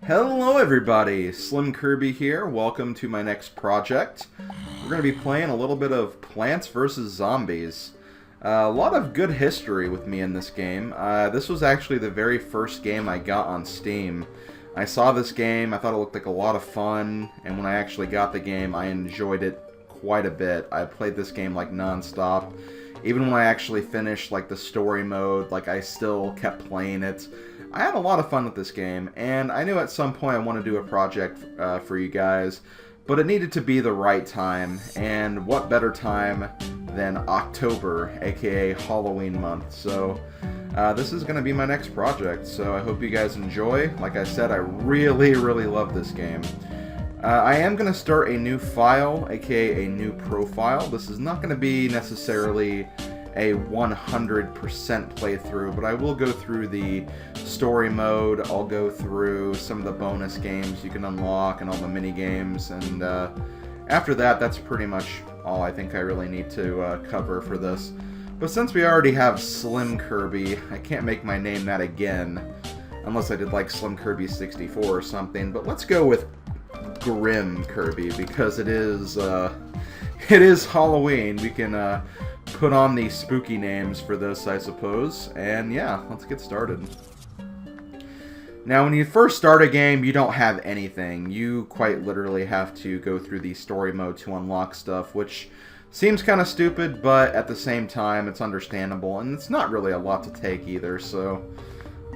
Hello everybody, SlimKirby here. Welcome to my next project. We're going to be playing a little bit of Plants vs. Zombies. A lot of good history with me in this game. This was actually the very first game I got on Steam. I saw this game, I thought it looked like a lot of fun, and when I actually got the game, I enjoyed it quite a bit. I played this game like non-stop. Even when I actually finished like the story mode, like I still kept playing it. I had a lot of fun with this game, and I knew at some point I wanted to do a project for you guys, but it needed to be the right time, and what better time than October, aka Halloween month. So this is going to be my next project, so I hope you guys enjoy. Like I said, I really love this game. I am going to start a new file, aka a new profile. This is not going to be necessarily a 100% playthrough, but I will go through the story mode, I'll go through some of the bonus games you can unlock and all the mini games, and after that, that's pretty much all I think I really need to cover for this. But since we already have SlimKirby, I can't make my name that again, unless I did like SlimKirby 64 or something, but let's go with GrimKirby, because it is Halloween. We can put on the spooky names for this, I suppose. And yeah, let's get started. Now, when you first start a game, you don't have anything. You quite literally have to go through the story mode to unlock stuff, which seems kind of stupid, but at the same time, it's understandable, and it's not really a lot to take either, so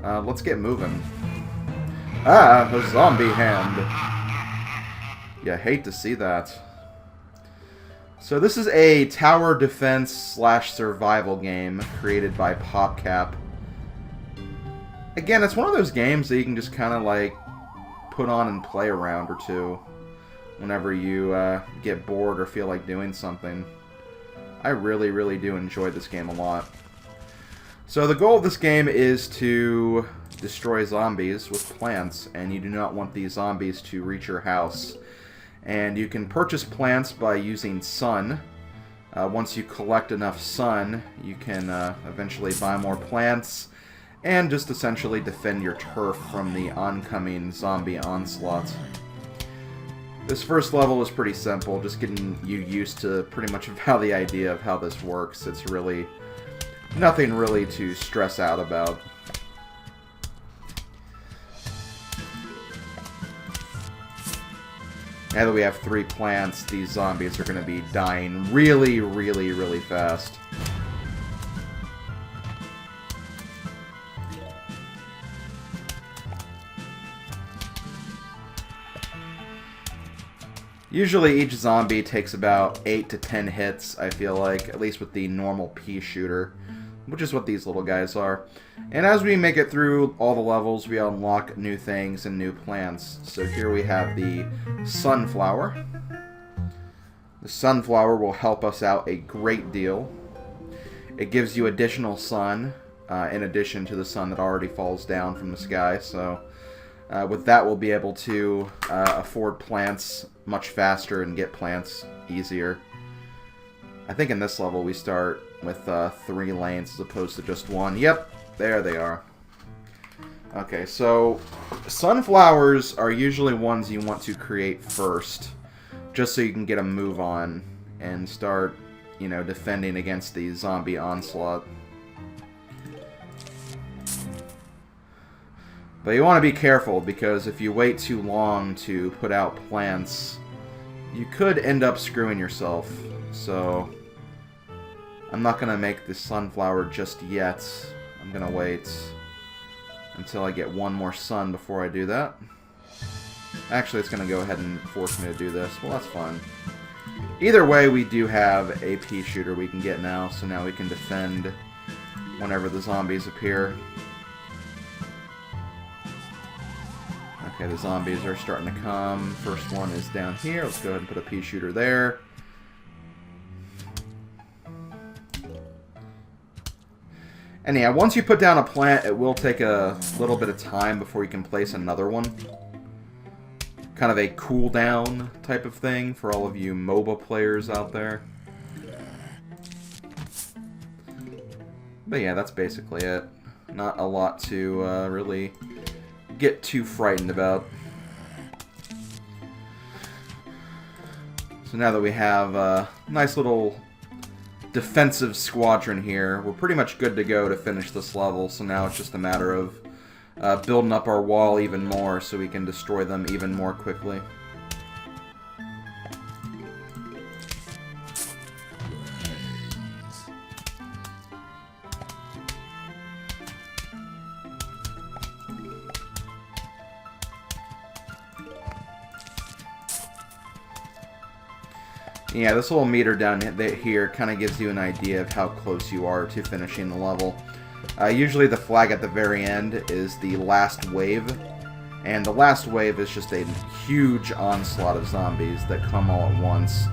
let's get moving. Ah, a zombie hand. Yeah, hate to see that. So this is a tower defense / survival game created by PopCap. Again, it's one of those games that you can just kind of like put on and play a round or two whenever you get bored or feel like doing something. I really do enjoy this game a lot. So the goal of this game is to destroy zombies with plants, and you do not want these zombies to reach your house. And you can purchase plants by using sun. Once you collect enough sun, you can eventually buy more plants and just essentially defend your turf from the oncoming zombie onslaught. This first level is pretty simple, just getting you used to pretty much how the idea of how this works. It's really nothing really to stress out about. Now that we have 3 plants, these zombies are going to be dying really fast. Usually each zombie takes about 8 to 10 hits, I feel like, at least with the normal Pea Shooter, which is what these little guys are. And as we make it through all the levels, we unlock new things and new plants. So here we have the sunflower. The sunflower will help us out a great deal. It gives you additional sun, in addition to the sun that already falls down from the sky. So with that, we'll be able to afford plants much faster and get plants easier. I think in this level we start with 3 lanes as opposed to just 1. Yep, there they are. Okay, so sunflowers are usually ones you want to create first, just so you can get a move on and start, you know, defending against the zombie onslaught. But you want to be careful, because if you wait too long to put out plants, you could end up screwing yourself. So I'm not going to make the sunflower just yet. I'm going to wait until I get 1 more sun before I do that. Actually, it's going to go ahead and force me to do this. Well, that's fine. Either way, we do have a Pea Shooter we can get now, so now we can defend whenever the zombies appear. Okay, the zombies are starting to come. First one is down here. Let's go ahead and put a Pea Shooter there. And yeah, once you put down a plant, it will take a little bit of time before you can place another one. Kind of a cooldown type of thing for all of you MOBA players out there. But yeah, that's basically it. Not a lot to really get too frightened about. So now that we have a nice little defensive squadron here, we're pretty much good to go to finish this level. So now it's just a matter of building up our wall even more so we can destroy them even more quickly. Yeah, this little meter down here kind of gives you an idea of how close you are to finishing the level. Usually the flag at the very end is the last wave, and the last wave is just a huge onslaught of zombies that come all at once.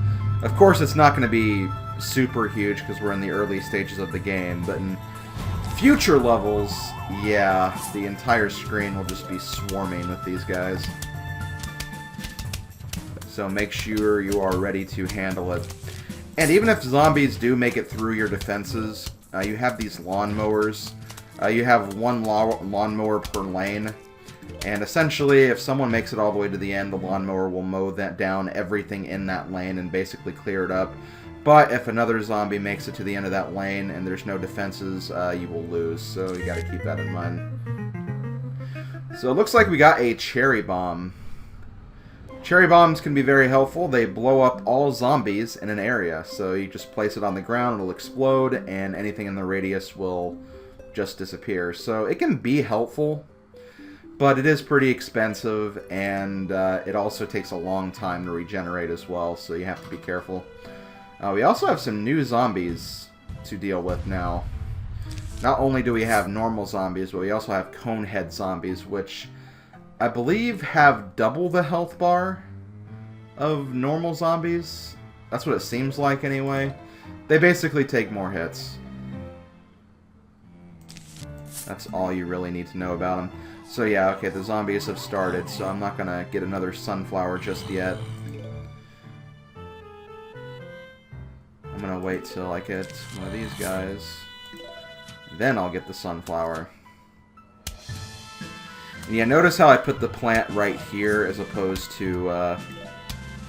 Of course, it's not going to be super huge because we're in the early stages of the game, but in future levels, yeah, the entire screen will just be swarming with these guys. So make sure you are ready to handle it. And even if zombies do make it through your defenses, you have these lawnmowers. You have one lawnmower per lane. And essentially, if someone makes it all the way to the end, the lawnmower will mow that down everything in that lane and basically clear it up. But if another zombie makes it to the end of that lane and there's no defenses, you will lose. So you gotta keep that in mind. So it looks like we got a cherry bomb. Cherry bombs can be very helpful. They blow up all zombies in an area. So you just place it on the ground, it'll explode, and anything in the radius will just disappear. So it can be helpful, but it is pretty expensive, and it also takes a long time to regenerate as well, so you have to be careful. We also have some new zombies to deal with now. Not only do we have normal zombies, but we also have conehead zombies, which I believe have double the health bar of normal zombies. That's what it seems like anyway. They basically take more hits. That's all you really need to know about them. So yeah, okay, the zombies have started, so I'm not gonna get another sunflower just yet. I'm gonna wait till I get one of these guys. Then I'll get the sunflower. And yeah, notice how I put the plant right here as opposed to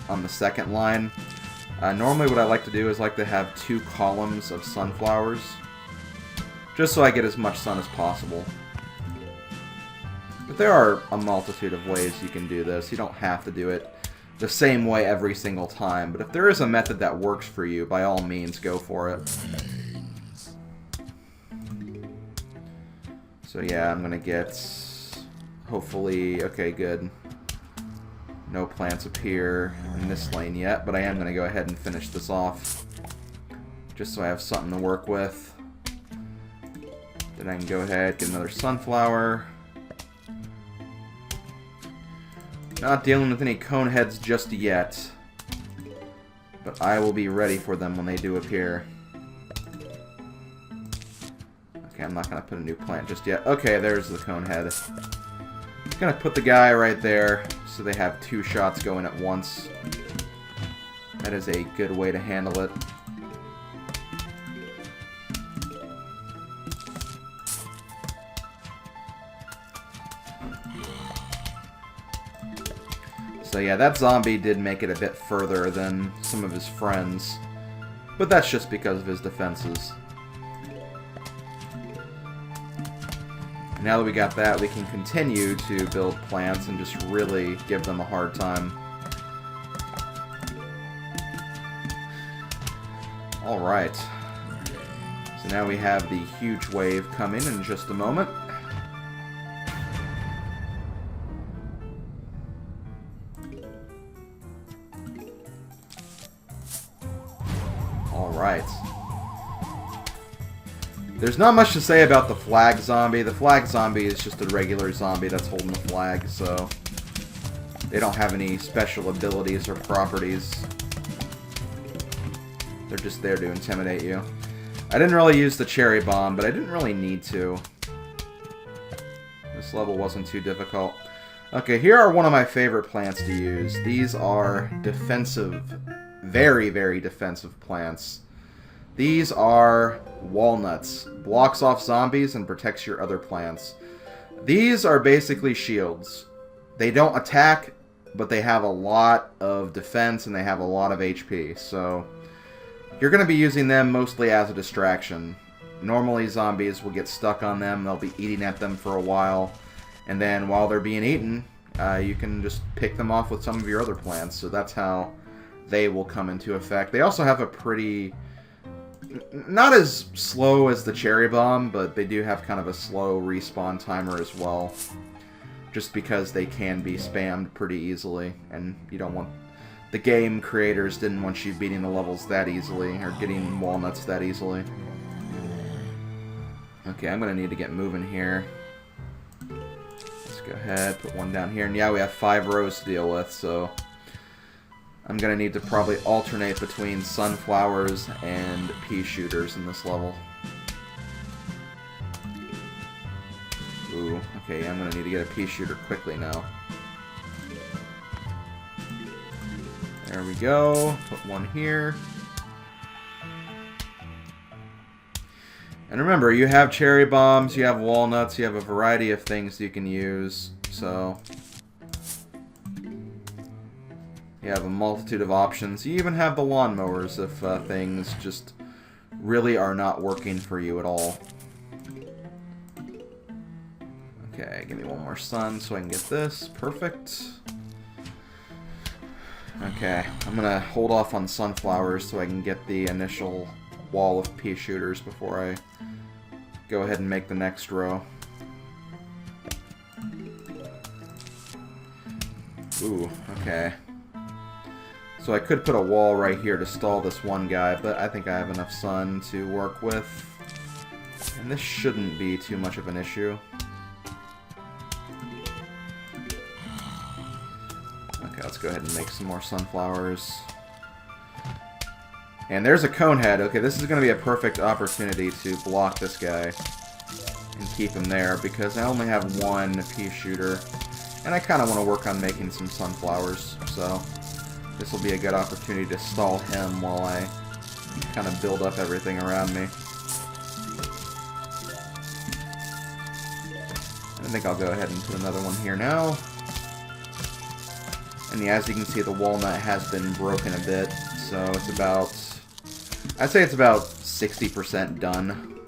on the second line. Normally what I like to do is like to have 2 columns of sunflowers, just so I get as much sun as possible. But there are a multitude of ways you can do this. You don't have to do it the same way every single time, but if there is a method that works for you, by all means, go for it. So yeah, I'm gonna get... hopefully, okay, good. No plants appear in this lane yet, but I am going to go ahead and finish this off. Just so I have something to work with. Then I can go ahead, get another sunflower. Not dealing with any cone heads just yet. But I will be ready for them when they do appear. Okay, I'm not going to put a new plant just yet. Okay, there's the cone head. Gonna put the guy right there so they have 2 shots going at once. That is a good way to handle it. So yeah, that zombie did make it a bit further than some of his friends, but that's just because of his defenses. Now that we got that, we can continue to build plants and just really give them a hard time. Alright. So now we have the huge wave coming in just a moment. Alright. There's not much to say about the flag zombie. The flag zombie is just a regular zombie that's holding the flag, so they don't have any special abilities or properties. They're just there to intimidate you. I didn't really use the cherry bomb, but I didn't really need to. This level wasn't too difficult. Okay, here are one of my favorite plants to use. These are defensive, very, very defensive plants. These are walnuts. Blocks off zombies and protects your other plants. These are basically shields. They don't attack, but they have a lot of defense and they have a lot of HP. So you're going to be using them mostly as a distraction. Normally zombies will get stuck on them. They'll be eating at them for a while. And then while they're being eaten, you can just pick them off with some of your other plants. So that's how they will come into effect. They also have a pretty... not as slow as the cherry bomb, but they do have kind of a slow respawn timer as well. Just because they can be spammed pretty easily. And you don't want... the game creators didn't want you beating the levels that easily, or getting walnuts that easily. Okay, I'm going to need to get moving here. Let's go ahead, put one down here. And yeah, we have 5 rows to deal with, so I'm going to need to probably alternate between sunflowers and pea shooters in this level. Ooh, okay, I'm going to need to get a pea shooter quickly now. There we go. Put one here. And remember, you have cherry bombs, you have walnuts, you have a variety of things you can use, so you have a multitude of options. You even have the lawnmowers if things just really are not working for you at all. Okay, give me one more sun so I can get this. Perfect. Okay, I'm gonna hold off on sunflowers so I can get the initial wall of pea shooters before I go ahead and make the next row. Ooh, okay. So I could put a wall right here to stall this one guy, but I think I have enough sun to work with. And this shouldn't be too much of an issue. Okay, let's go ahead and make some more sunflowers. And there's a cone head. Okay, this is going to be a perfect opportunity to block this guy and keep him there, because I only have one pea shooter. And I kind of want to work on making some sunflowers, so this will be a good opportunity to stall him while I kind of build up everything around me. I think I'll go ahead and put another one here now. And yeah, as you can see, the walnut has been broken a bit, so it's about... I'd say it's about 60% done.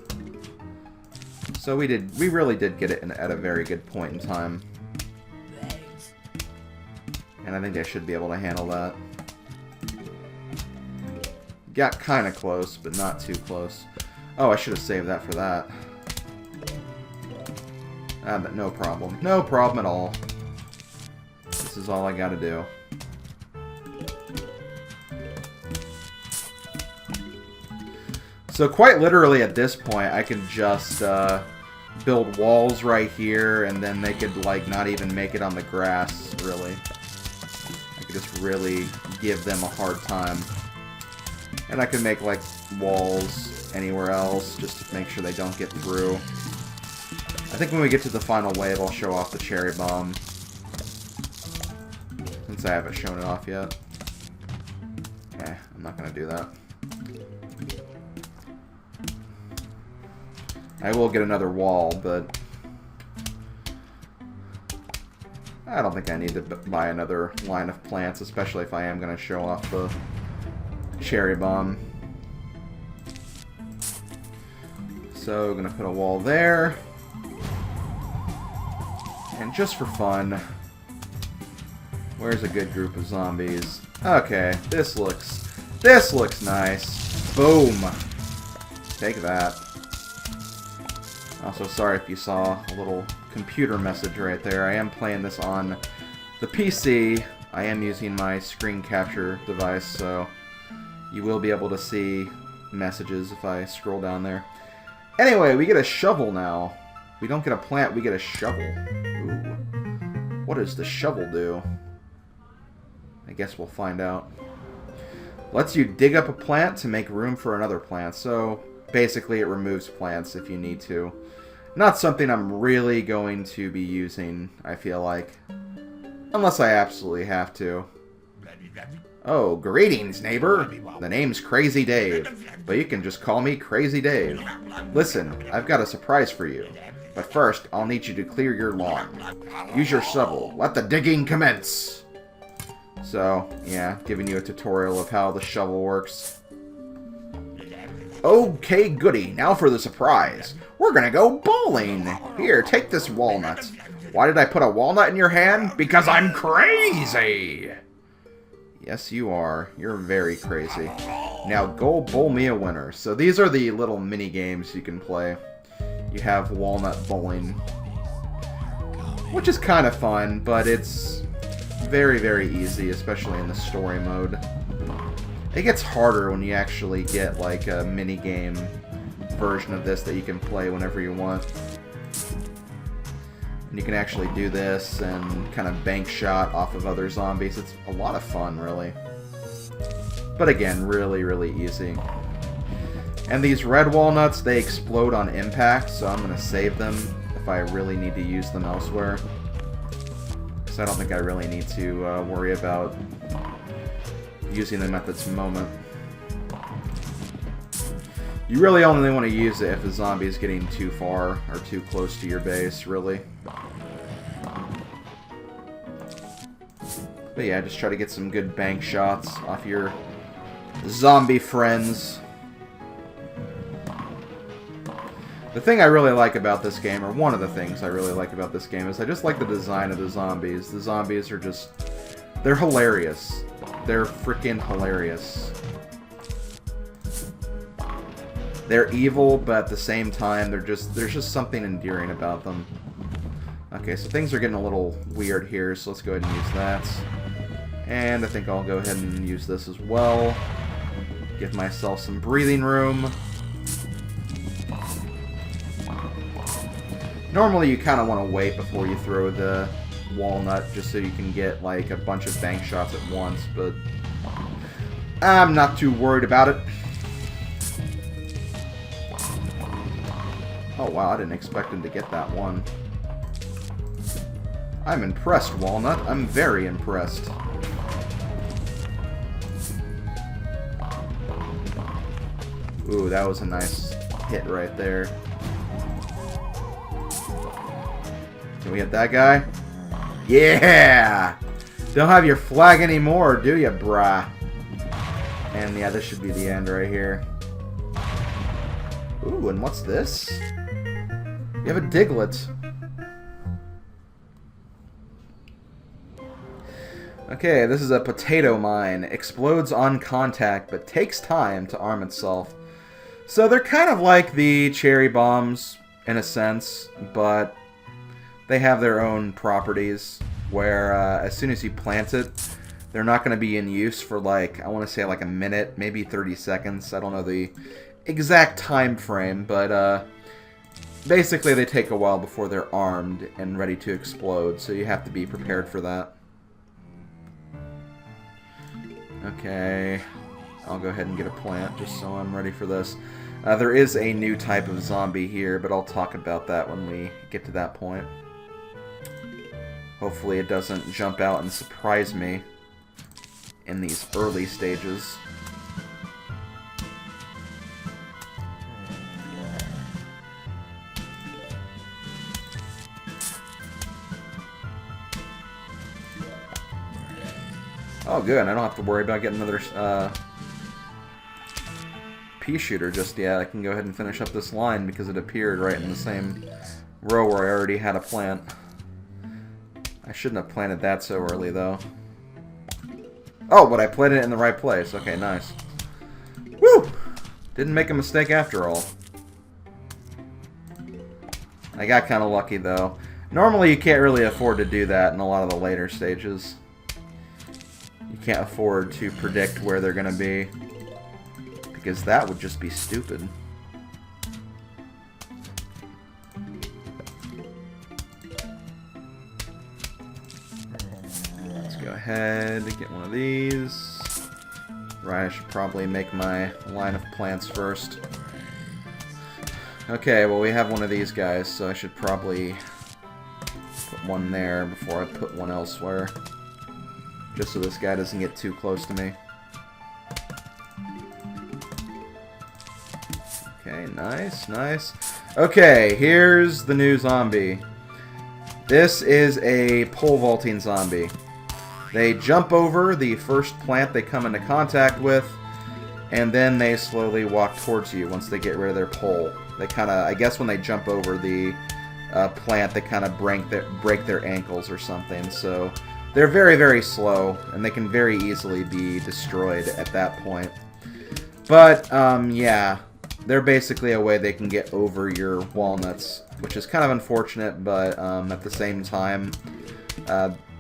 So we really did get it at a very good point in time. And I think I should be able to handle that. Got kind of close, but not too close. Oh, I should have saved that for that. But no problem. No problem at all. This is all I gotta do. So quite literally at this point, I can just build walls right here, and then they could like not even make it on the grass, really. I could just really give them a hard time. And I can make like walls anywhere else, just to make sure they don't get through. I think when we get to the final wave, I'll show off the cherry bomb. Since I haven't shown it off yet. I'm not gonna do that. I will get another wall, but I don't think I need to buy another line of plants, especially if I am going to show off the cherry bomb. So, going to put a wall there. And just for fun, where's a good group of zombies? Okay, this looks nice. Boom! Take that. Also, sorry if you saw a little computer message right there. I am playing this on the PC. I am using my screen capture device, so you will be able to see messages if I scroll down there. Anyway, we get a shovel now. We don't get a plant, we get a shovel. Ooh. What does the shovel do? I guess we'll find out. Lets you dig up a plant to make room for another plant. So, basically it removes plants if you need to. Not something I'm really going to be using, I feel like. Unless I absolutely have to. Oh, greetings, neighbor. The name's Crazy Dave, but you can just call me Crazy Dave. Listen, I've got a surprise for you. But first, I'll need you to clear your lawn. Use your shovel. Let the digging commence! So, yeah, giving you a tutorial of how the shovel works. Okay, goody. Now for the surprise. We're gonna go bowling. Here, take this walnut. Why did I put a walnut in your hand? Because I'm crazy! Yes, you are. You're very crazy. Now go bowl me a winner. So these are the little mini games you can play. You have Walnut Bowling, which is kind of fun, but it's very, very easy, especially in the story mode. It gets harder when you actually get like a mini game version of this that you can play whenever you want. And you can actually do this and kind of bank shot off of other zombies. It's a lot of fun, really. But again, really, really easy. And these red walnuts, they explode on impact, so I'm going to save them if I really need to use them elsewhere. Because I don't think I really need to worry about using them at this moment. You really only want to use it if a zombie is getting too far or too close to your base, really. But yeah, just try to get some good bank shots off your zombie friends. The thing I really like about this game, or one of the things I really like about this game, is I just like the design of the zombies. The zombies are just... they're hilarious. They're freaking hilarious. They're evil, but at the same time, there's just something endearing about them. Okay, so things are getting a little weird here, so let's go ahead and use that. And I think I'll go ahead and use this as well. Give myself some breathing room. Normally you kind of want to wait before you throw the walnut, just so you can get like a bunch of bank shots at once, but I'm not too worried about it. Oh wow, I didn't expect him to get that one. I'm impressed, Walnut. I'm very impressed. Ooh, that was a nice hit right there. Can we hit that guy? Yeah! Don't have your flag anymore, do ya, brah? And yeah, this should be the end right here. Ooh, and what's this? You have a Diglettz. Okay, this is a potato mine. Explodes on contact, but takes time to arm itself. So they're kind of like the cherry bombs, in a sense, but they have their own properties, where as soon as you plant it, they're not going to be in use for like, I want to say like a minute, maybe 30 seconds. I don't know the exact time frame, but basically they take a while before they're armed and ready to explode, so you have to be prepared for that. Okay, I'll go ahead and get a plant just so I'm ready for this. There is a new type of zombie here, but I'll talk about that when we get to that point. Hopefully it doesn't jump out and surprise me in these early stages. Oh good, I don't have to worry about getting another Pea Shooter just yet. I can go ahead and finish up this line because it appeared right in the same row where I already had a plant. I shouldn't have planted that so early, though. Oh, but I planted it in the right place. Okay, nice. Woo! Didn't make a mistake after all. I got kind of lucky, though. Normally, you can't really afford to do that in a lot of the later stages. You can't afford to predict where they're going to be, because that would just be stupid. Go ahead and get one of these. Right, I should probably make my line of plants first. Okay, well we have one of these guys, so I should probably put one there before I put one elsewhere. Just so this guy doesn't get too close to me. Okay, nice, nice. Okay, here's the new zombie. This is a pole vaulting zombie. They jump over the first plant they come into contact with, and then they slowly walk towards you once they get rid of their pole. They kind of, I guess when they jump over the plant, they kind of break their ankles or something. So they're very, very slow, and they can very easily be destroyed at that point. But, yeah, they're basically a way they can get over your walnuts, which is kind of unfortunate, but at the same time,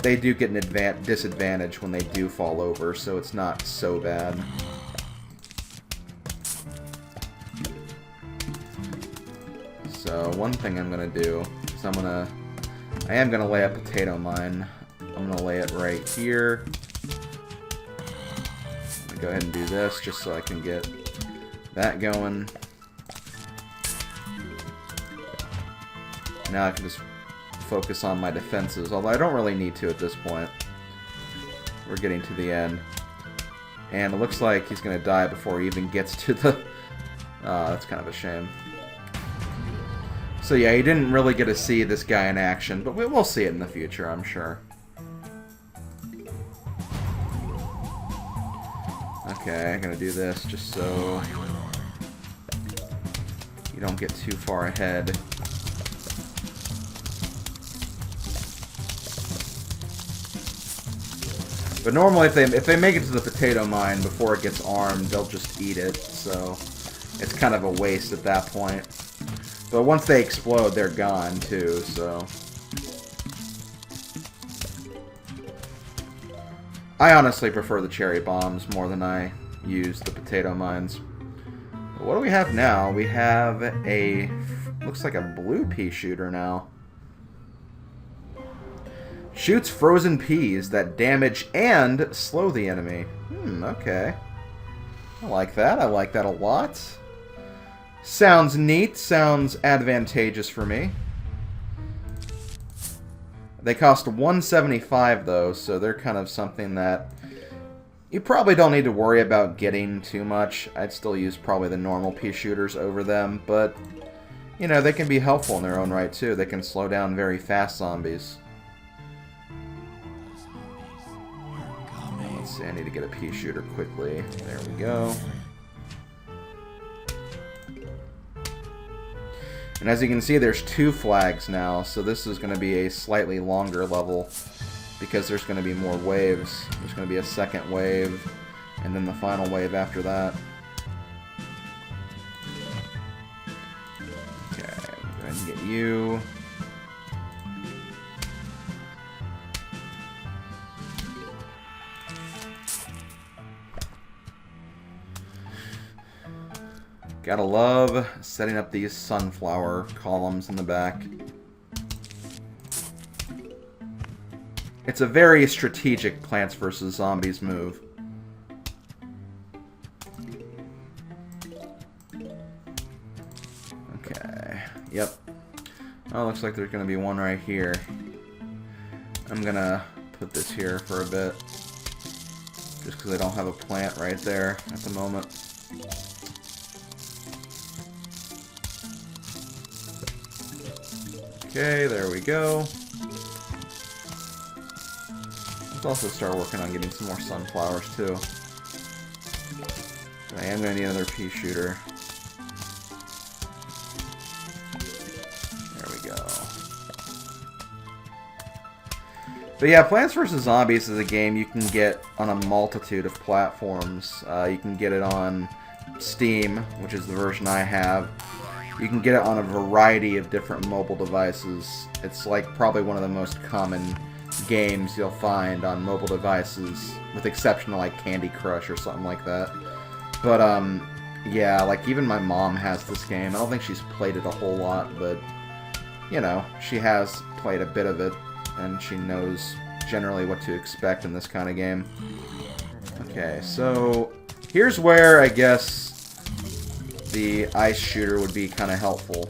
they do get an disadvantage when they do fall over, so it's not so bad. So one thing I'm going to do is I am going to lay a potato mine. I'm going to lay it right here. I'm going to go ahead and do this just so I can get that going. Now I can just focus on my defenses, although I don't really need to at this point. We're getting to the end. And it looks like he's going to die before he even gets to the... that's kind of a shame. So yeah, you didn't really get to see this guy in action, but we'll see it in the future, I'm sure. Okay, I'm going to do this just so you don't get too far ahead. But normally, if they make it to the potato mine before it gets armed, they'll just eat it. So it's kind of a waste at that point. But once they explode, they're gone too. So I honestly prefer the cherry bombs more than I use the potato mines. But what do we have now? We have looks like a blue pea shooter now. Shoots frozen peas that damage and slow the enemy. Okay. I like that. I like that a lot. Sounds neat. Sounds advantageous for me. They cost $175 though, so they're kind of something that you probably don't need to worry about getting too much. I'd still use probably the normal pea shooters over them, but you know, they can be helpful in their own right too. They can slow down very fast zombies. Let's see, I need to get a pea shooter quickly. There we go. And as you can see, there's 2 flags now, so this is going to be a slightly longer level because there's going to be more waves. There's going to be a second wave, and then the final wave after that. Okay, go ahead and get you. Gotta love setting up these sunflower columns in the back. It's a very strategic Plants vs. Zombies move. Okay, yep. Oh, looks like there's gonna be one right here. I'm gonna put this here for a bit. Just because I don't have a plant right there at the moment. Okay, there we go. Let's also start working on getting some more sunflowers, too. I am going to need another pea shooter. There we go. But yeah, Plants vs. Zombies is a game you can get on a multitude of platforms. You can get it on Steam, which is the version I have. You can get it on a variety of different mobile devices. It's like probably one of the most common games you'll find on mobile devices, with exception to like Candy Crush or something like that. But yeah, like even my mom has this game. I don't think she's played it a whole lot, but you know, she has played a bit of it, and she knows generally what to expect in this kind of game. Okay, so here's where I guess the ice shooter would be kind of helpful,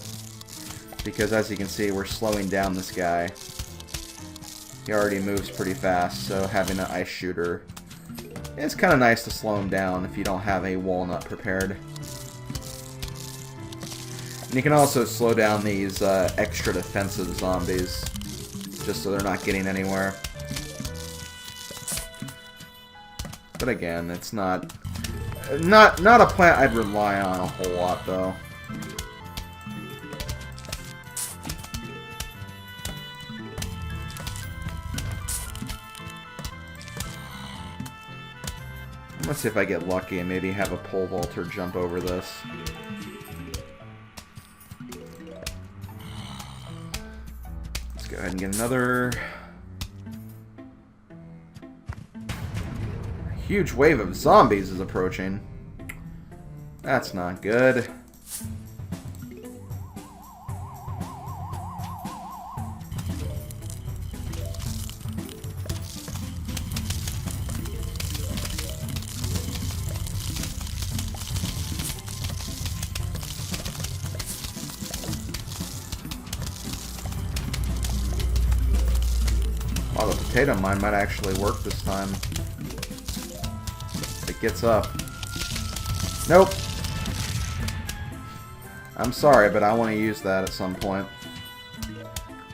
because as you can see, we're slowing down this guy. He already moves pretty fast, so having an ice shooter is kind of nice to slow him down if you don't have a walnut prepared. And you can also slow down these extra defensive zombies, just so they're not getting anywhere. But again, it's not a plant I'd rely on a whole lot, though. Let's see if I get lucky and maybe have a pole vaulter jump over this. Let's go ahead and get another huge wave of zombies is approaching. That's not good. Oh, the potato mine might actually work this time. It gets up. Nope. I'm sorry, but I want to use that at some point.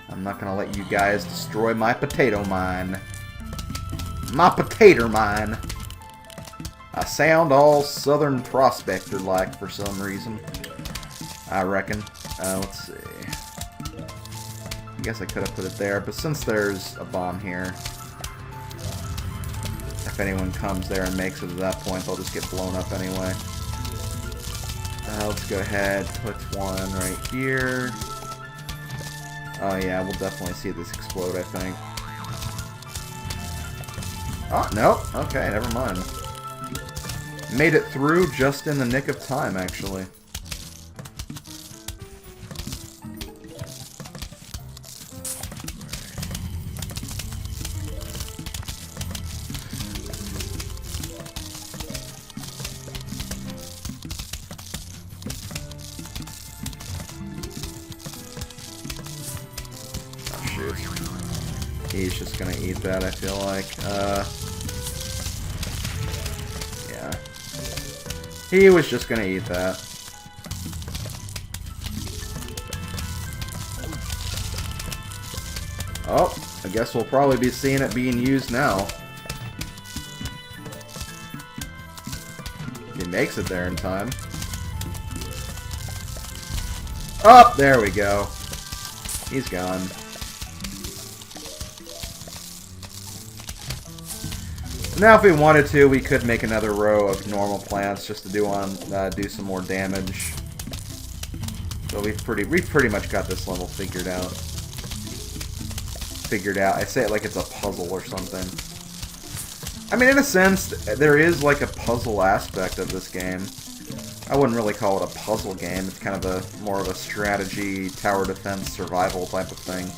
I'm not going to let you guys destroy my potato mine. My potato mine. I sound all Southern Prospector-like for some reason. I reckon. Let's see. I guess I could have put it there, but since there's a bomb here, if anyone comes there and makes it to that point, they'll just get blown up anyway. Let's go ahead, put one right here. Oh yeah, we'll definitely see this explode, I think. Oh, no. Okay, never mind. Made it through just in the nick of time, actually. He's just gonna eat that, I feel like. Yeah. He was just gonna eat that. Oh, I guess we'll probably be seeing it being used now. He makes it there in time. Oh, there we go. He's gone. Now, if we wanted to, we could make another row of normal plants just to do some more damage. So we've pretty much got this level figured out. I say it like it's a puzzle or something. I mean, in a sense, there is like a puzzle aspect of this game. I wouldn't really call it a puzzle game. It's kind of more of a strategy, tower defense, survival type of thing,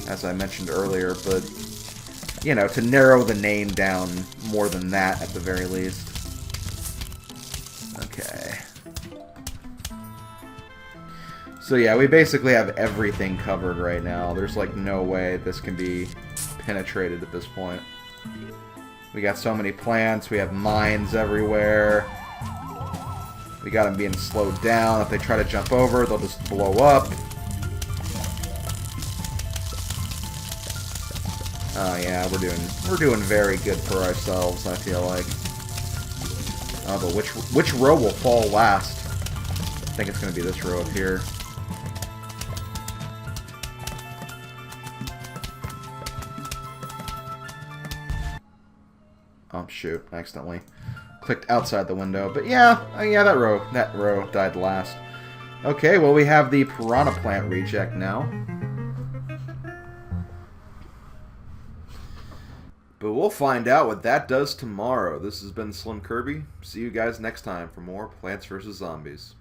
as I mentioned earlier, but you know, to narrow the name down more than that at the very least. Okay. So yeah, we basically have everything covered right now. There's like no way this can be penetrated at this point. We got so many plants, we have mines everywhere. We got them being slowed down. If they try to jump over, they'll just blow up. Oh yeah, we're doing very good for ourselves, I feel like. Oh, but which row will fall last? I think it's gonna be this row up here. Oh shoot, I accidentally clicked outside the window. But yeah, that row died last. Okay, well we have the piranha plant reject now. But we'll find out what that does tomorrow. This has been SlimKirby. See you guys next time for more Plants vs. Zombies.